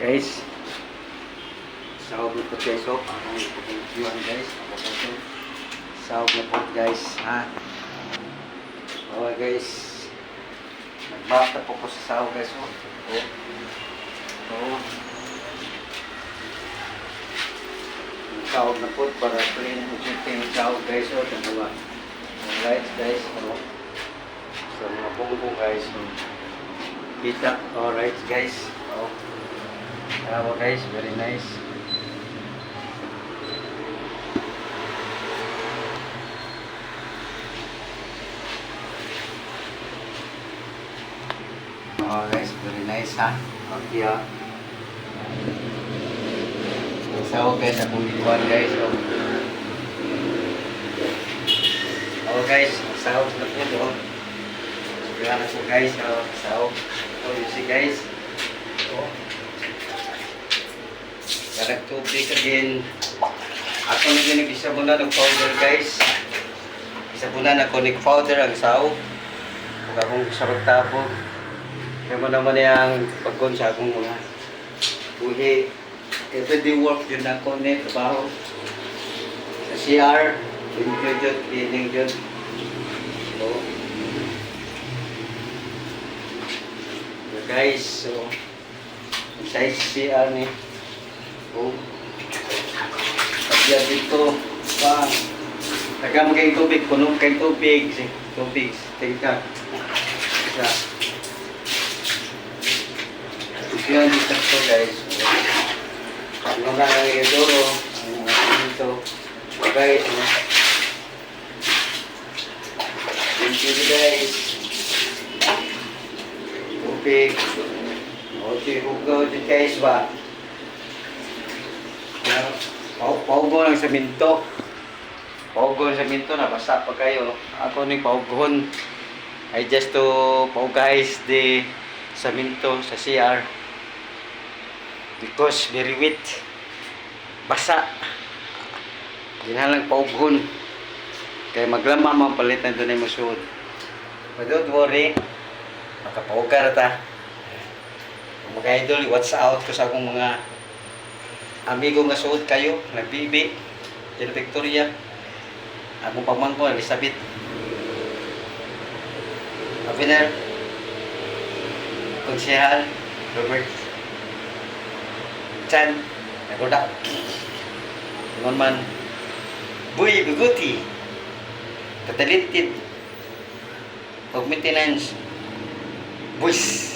Guys, sahog na po guys. So, parang ipag-iwan guys. Sahog na po guys. Ha? Okay guys. Nagbata po sa sahog guys. Sahog na po para clean yung sahog guys. Alright guys. So, mga bungko guys. Kita. Alright guys. Guys, very nice. Guys, very nice ha. Okay ha. So guys, akong gituan guys. Guys, sahog na po. Sigurado po guys, sahog. You see guys. Karag tubig again. Ako na din nag-isabunan ng powder guys. Isabunan ako ng powder ang sahog. Huwag akong sarot tapog. Kaya mo naman yung pagkon sa akong mga buhi. Everyday work yun ako na trabaho. Sa CR, cleaning yun. Guys, so size CR ni. Pagyan dito, tagam kayong tubig, puno kayong tubig. Tubig, tingka. Isa. Yan dito po guys. Ano na lang yung duro. Dito. Guys. Thank you guys. Tubig. Hugaw dito guys ba? Paugo ng semento. Paugo ng semento na basa pa kayo. Ako ni paugohon ay just to pauguys the semento sa CR because very wet, basa. Ginalang paugohon kaya maglama mapalitan doon ay masuod. But don't worry, makapauga na ta. Mga idol, watch out ko sa akong mga amigo nga suod kayo, nagbibi, Jen Victoria, akong pamangko, Elizabeth, Abiner, Konsehal, Robert, Chan, Nagoda, Ingon man, Buy Biguti, Katalinted, Pag-maintenance, Buys,